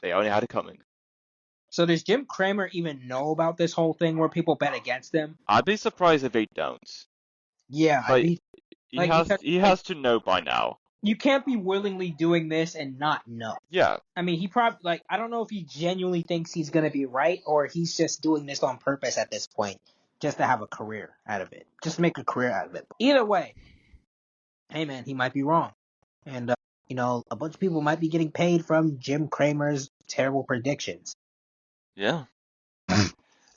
they only had it coming. So does Jim Cramer even know about this whole thing where people bet against him? I'd be surprised if they don't. Yeah, I'd But be like, because he like has to know by now. you can't be willingly doing this and not know. Yeah, I mean, he probably like I don't know if he genuinely thinks he's gonna be right or he's just doing this on purpose at this point, just to have a career out of it, just to make a career out of it. Either way, hey man, he might be wrong, and a bunch of people might be getting paid from Jim Cramer's terrible predictions. yeah.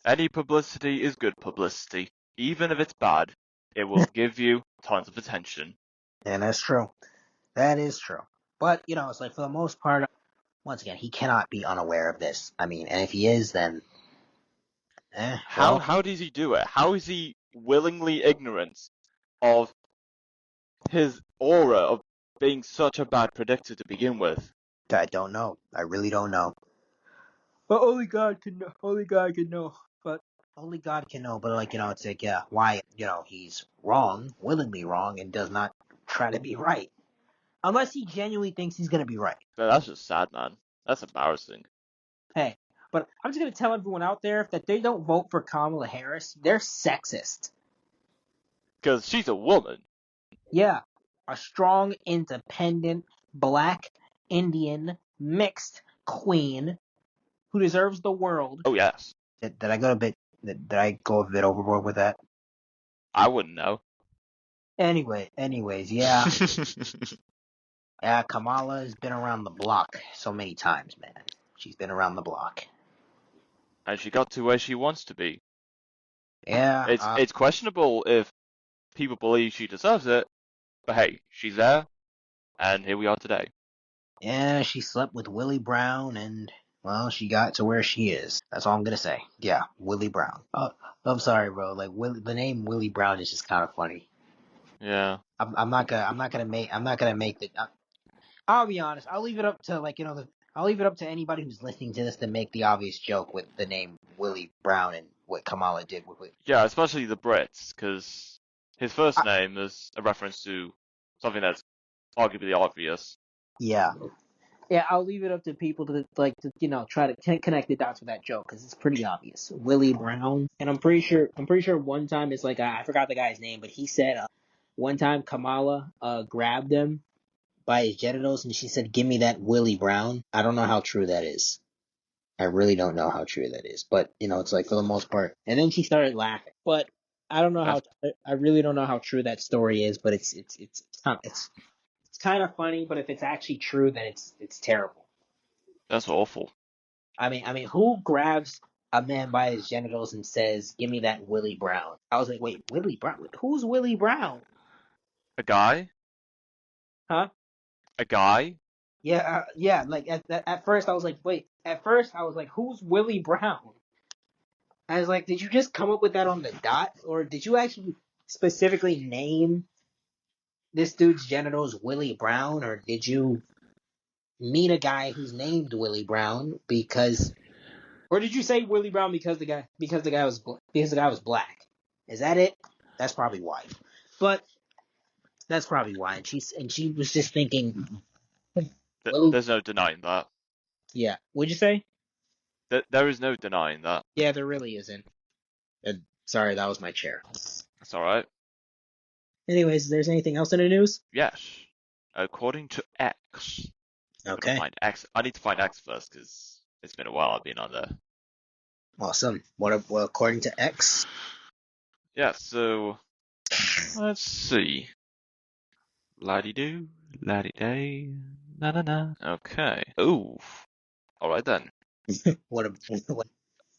Any publicity is good publicity. Even if it's bad, it will give you tons of attention. And that's true. That is true. But it's like for the most part, once again, he cannot be unaware of this. I mean, and if he is, then well, How does he do it? How is he willingly ignorant of his aura of being such a bad predictor to begin with? I don't know. I really don't know. But only God can know. Only God can know. But only God can know. But it's like, yeah, why? He's wrong, willingly wrong, and does not try to be right, unless he genuinely thinks he's gonna be right. That's just sad, man. That's embarrassing. Hey, but I'm just gonna tell everyone out there that they don't vote for Kamala Harris, they're sexist. Because she's a woman. Yeah, a strong, independent, black, Indian, mixed queen who deserves the world. Oh, yes. Did I go a bit? Did I go a bit overboard with that? I wouldn't know. Anyways, yeah. Yeah, Kamala has been around the block so many times, man. She's been around the block. And she got to where she wants to be. Yeah, It's questionable if people believe she deserves it, but hey, she's there, and here we are today. yeah, she slept with Willie Brown, and well, she got to where she is. That's all I'm gonna say. Yeah, Willie Brown. Oh, I'm sorry, bro. Like the name Willie Brown is just kind of funny. Yeah. I'm not gonna make the. I'll be honest. I'll leave it up to I'll leave it up to anybody who's listening to this to make the obvious joke with the name Willie Brown and what Kamala did with. Yeah, especially the Brits, because his first name is a reference to something that's arguably obvious. Yeah. Yeah, I'll leave it up to people to try to connect the dots with that joke because it's pretty obvious. Willie Brown, and I'm pretty sure one time it's like I forgot the guy's name, but he said one time Kamala grabbed him by his genitals and she said, "Give me that Willie Brown." I don't know how true that is. I really don't know how true that is, but it's like for the most part. And then she started laughing, but I don't know how. I really don't know how true that story is, but it's kind of funny. But if it's actually true, then it's terrible. That's awful. I mean, who grabs a man by his genitals and says, "Give me that Willie Brown"? I was like, wait, Willie Brown? Who's Willie Brown? A guy? Huh? A guy? Yeah, yeah. Like at first I was like, wait. At first I was like, who's Willie Brown? I was like, did you just come up with that on the dot, or did you actually specifically name this dude's genitals Willie Brown, or did you meet a guy who's named Willie Brown because, or did you say Willie Brown because the guy was black? Is that it? That's probably why. But that's probably why. And she was just thinking, Willie. There's no denying that. Yeah. What'd you say? There is no denying that. Yeah, there really isn't. And sorry, that was my chair. That's alright. Anyways, is there anything else in the news? Yes. According to X. Okay. I need to find X first, because it's been a while I've been on there. Awesome. Well, according to X. Yeah, so let's see. La-di-do, la-di-day, na-na-na. Okay. Ooh. Alright then. what?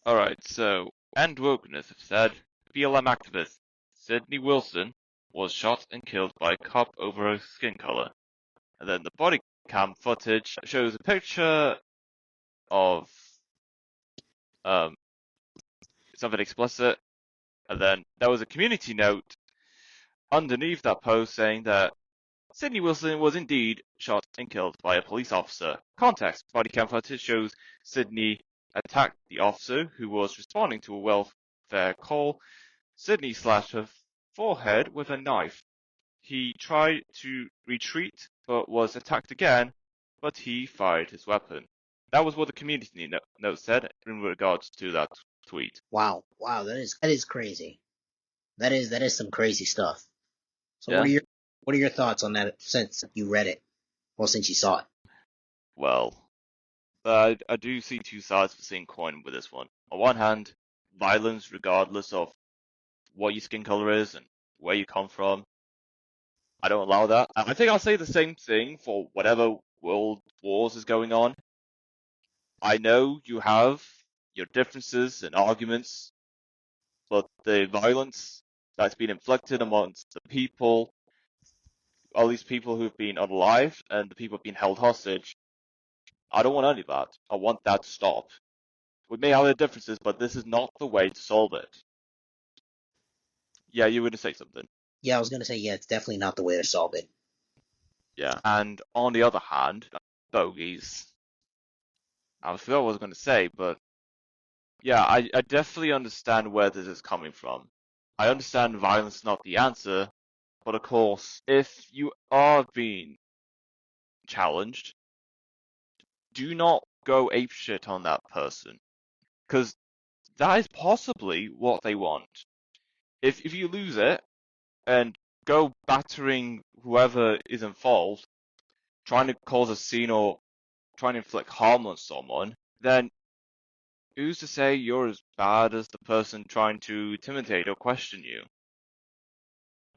Alright, so, and wokeness have said, BLM activist Sidney Wilson was shot and killed by a cop over her skin color. And then the body cam footage shows a picture of something explicit, and then there was a community note underneath that post saying that Sidney Wilson was indeed shot and killed by a police officer. Context: body cam footage shows Sidney attacked the officer who was responding to a welfare call. Sidney slashed her forehead with a knife. He tried to retreat, but was attacked again, but he fired his weapon. That was what the community note said in regards to that tweet. Wow, that is crazy. That is some crazy stuff. So Yeah. what are your thoughts on that since you read it? Well, since you saw it. Well, I do see two sides of the same coin with this one. On one hand, violence regardless of what your skin color is and where you come from. I don't allow that. I think I'll say the same thing for whatever world wars is going on. I know you have your differences and arguments, but the violence that's been inflicted amongst the people, all these people who've been unalived and the people who've been held hostage, I don't want any of that. I want that to stop. We may have our differences, but this is not the way to solve it. Yeah, you were going to say something. Yeah, I was gonna say, yeah, it's definitely not the way to solve it. Yeah. And on the other hand, bogeys. I forgot what I was going to say, but yeah, I definitely understand where this is coming from. I understand violence is not the answer, but of course, if you are being challenged, do not go apeshit on that person, because that is possibly what they want. If you lose it and go battering whoever is involved, trying to cause a scene or trying to inflict harm on someone, then who's to say you're as bad as the person trying to intimidate or question you?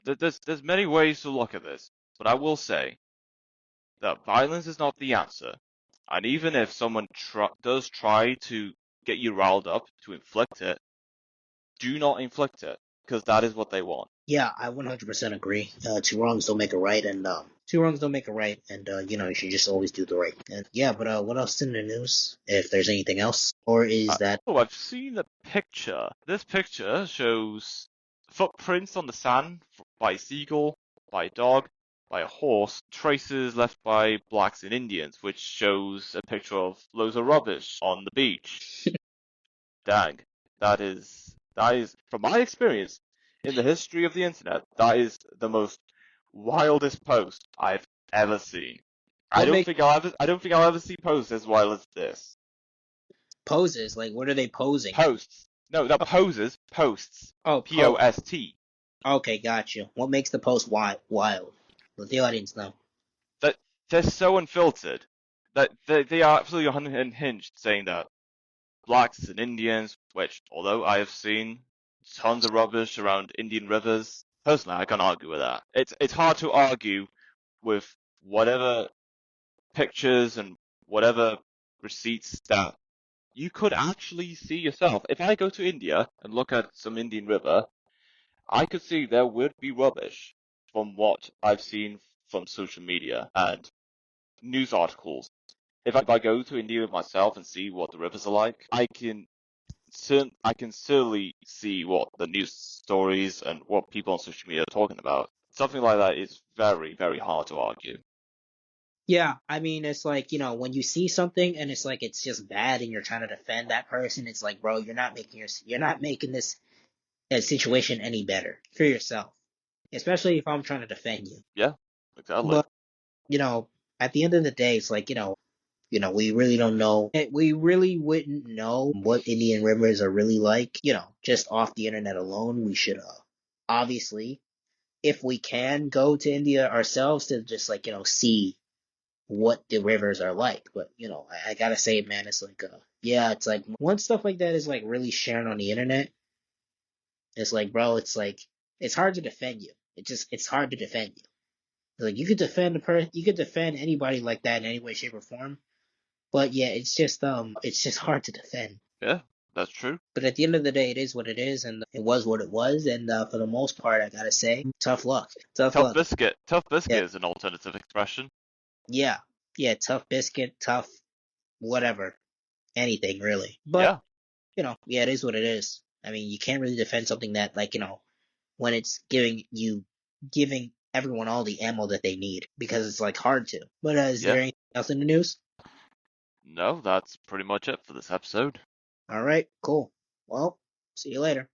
There's many ways to look at this, but I will say that violence is not the answer. And even if someone does try to get you riled up to inflict it, do not inflict it, because that is what they want. Yeah, I 100% agree. Two wrongs don't make a right, and two wrongs don't make a right, and you should just always do the right. And yeah, but what else in the news? If there's anything else, or is that? Oh, I've seen a picture. This picture shows footprints on the sand by a seagull, by a dog, by a horse, traces left by blacks and Indians, which shows a picture of loads of rubbish on the beach. Dang, that is, from my experience in the history of the internet, that is the most wildest post I've ever seen. I don't think I'll ever see posts as wild as this. Poses? Like, what are they posing? Posts. No, not poses. Posts. Oh, P-O-S-T. Okay, got you. What makes the post wild? Let the audience know. That they're so unfiltered that they are absolutely unhinged, saying that blacks and Indians, which although I have seen tons of rubbish around Indian rivers, personally I can't argue with that. It's hard to argue with whatever pictures and whatever receipts that you could actually see yourself. If I go to India and look at some Indian river, I could see there would be rubbish from what I've seen from social media and news articles. If I go to India myself and see what the rivers are like, I can certainly see what the news stories and what people on social media are talking about. Something like that is very, very hard to argue. Yeah, I mean, it's like, when you see something and it's like it's just bad and you're trying to defend that person, it's like, bro, you're not making this situation any better for yourself. Especially if I'm trying to defend you. Yeah, exactly. But, at the end of the day, it's like, we really don't know. We really wouldn't know what Indian rivers are really like, just off the internet alone. We should, obviously, if we can go to India ourselves to just like, see what the rivers are like. But I gotta say, man, it's like yeah, it's like once stuff like that is like really shared on the internet, it's like, bro, it's like it's hard to defend you. It's hard to defend you. Like you could defend you could defend anybody like that in any way, shape, or form. But yeah, it's just hard to defend. Yeah, that's true. But at the end of the day, it is what it is, and it was what it was. And for the most part, I gotta say, tough luck. Tough luck. Biscuit. Tough biscuit Yeah. is an alternative expression. Yeah, tough biscuit, tough, whatever. anything really. But Yeah, yeah, it is what it is. I mean, you can't really defend something that like when it's giving everyone all the ammo that they need because it's like hard to. But is there yeah. anything else in the news? No, that's pretty much it for this episode. All right, cool. Well, see you later.